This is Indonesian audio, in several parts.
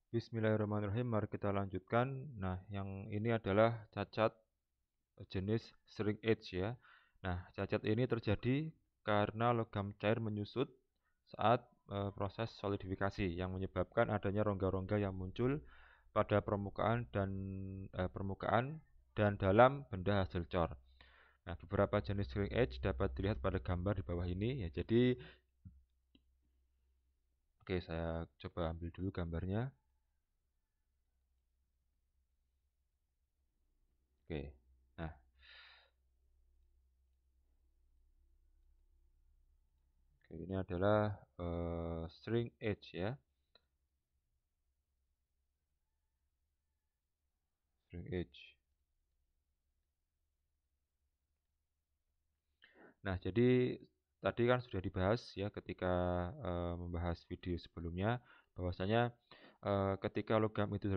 Bismillahirrahmanirrahim, mari kita lanjutkan. Nah, yang ini adalah cacat jenis string edge ya. Nah, cacat ini terjadi karena logam cair menyusut saat proses solidifikasi yang menyebabkan adanya rongga-rongga yang muncul pada permukaan dan dalam benda hasil cor. Nah, beberapa jenis string edge dapat dilihat pada gambar di bawah ini ya. Jadi, oke, saya coba ambil dulu gambarnya. Oke. Nah, ini adalah string edge ya. String edge. Nah, jadi tadi kan sudah dibahas ya ketika membahas video sebelumnya bahwasanya ketika logam itu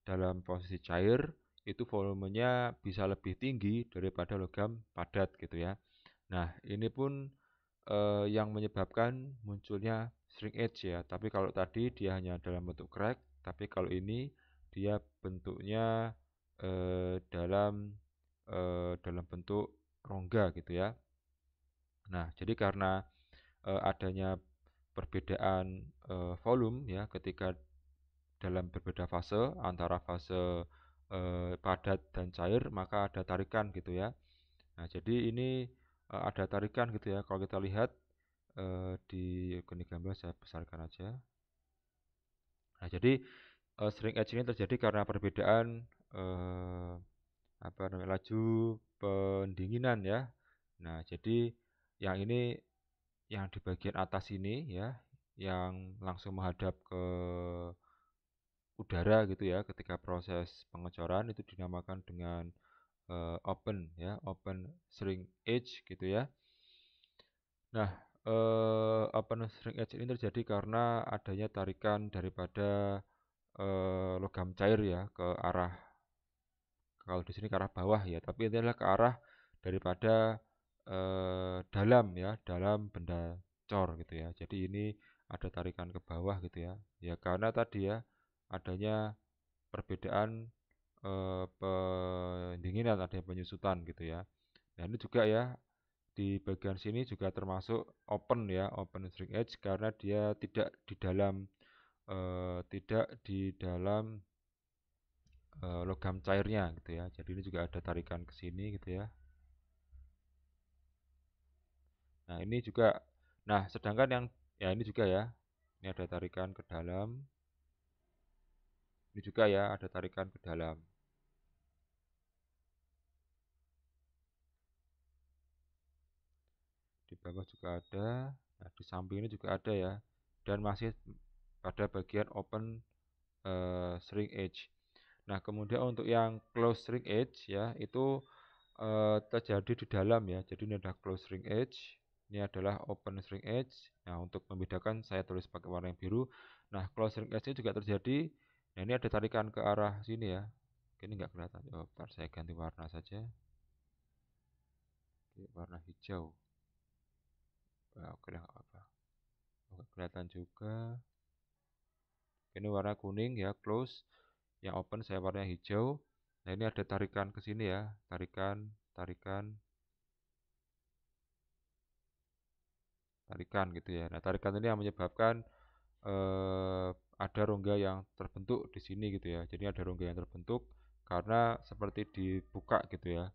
dalam posisi cair itu volumenya bisa lebih tinggi daripada logam padat gitu ya. Nah, ini pun yang menyebabkan munculnya string edge ya. Tapi kalau tadi dia hanya dalam bentuk crack, tapi kalau ini dia bentuknya dalam bentuk rongga gitu ya. Nah, jadi karena adanya perbedaan volume ya ketika dalam berbeda fase antara fase padat dan cair, maka ada tarikan gitu ya. Nah, jadi ini ada tarikan gitu ya. Kalau kita lihat di ini gambar saya besarkan aja. Nah, jadi string edge ini terjadi karena perbedaan eh, laju pendinginan ya. Nah, jadi yang ini yang di bagian atas ini ya, yang langsung menghadap ke udara gitu ya, ketika proses pengecoran itu dinamakan dengan open ya, open string edge gitu ya. Nah, open string edge ini terjadi karena adanya tarikan daripada logam cair ya ke arah, kalau di sini ke arah bawah ya, tapi ini adalah ke arah daripada dalam ya, dalam benda cor gitu ya. Jadi ini ada tarikan ke bawah gitu ya. Ya karena tadi ya adanya perbedaan pendinginan, adanya penyusutan gitu ya. Nah, ini juga ya di bagian sini juga termasuk open ya, open string edge karena dia tidak di dalam logam cairnya gitu ya. Jadi ini juga ada tarikan ke sini gitu ya. Nah, ini juga, nah sedangkan yang ya ini juga ya, ini ada tarikan ke dalam, ini juga ya ada tarikan ke dalam. Di bawah juga ada, nah di samping ini juga ada ya, dan masih pada bagian open string edge. Nah, kemudian untuk yang close string edge ya, itu terjadi di dalam ya. Jadi ini adalah close string edge, ini adalah open string edge. Nah, untuk membedakan saya tulis pakai warna yang biru. Nah, close string edge ini juga terjadi. Nah, ini ada tarikan ke arah sini ya. Ini nggak kelihatan. Oh, bentar, saya ganti warna saja. Oke, warna hijau. Nah, oke lah, apa. Oke, kelihatan juga. Ini warna kuning ya, close. Yang open saya warna hijau. Nah, ini ada tarikan ke sini ya. Tarikan, tarikan, tarikan gitu ya. Nah, tarikan ini yang menyebabkan eh, ada rongga yang terbentuk di sini gitu ya. Jadi ada rongga yang terbentuk karena seperti dibuka gitu ya.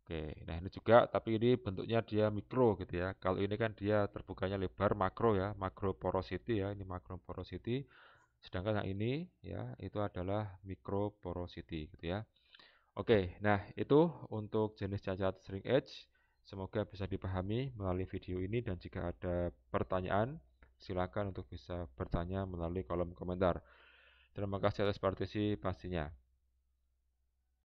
Oke, nah ini juga, tapi ini bentuknya dia mikro gitu ya. Kalau ini kan dia terbukanya lebar makro ya, makro porosity ya, ini makro porosity. Sedangkan yang ini ya, itu adalah mikro porosity gitu ya. Oke, nah itu untuk jenis cacat string edge. Semoga bisa dipahami melalui video ini dan jika ada pertanyaan, silakan untuk bisa bertanya melalui kolom komentar. Terima kasih atas partisipasinya.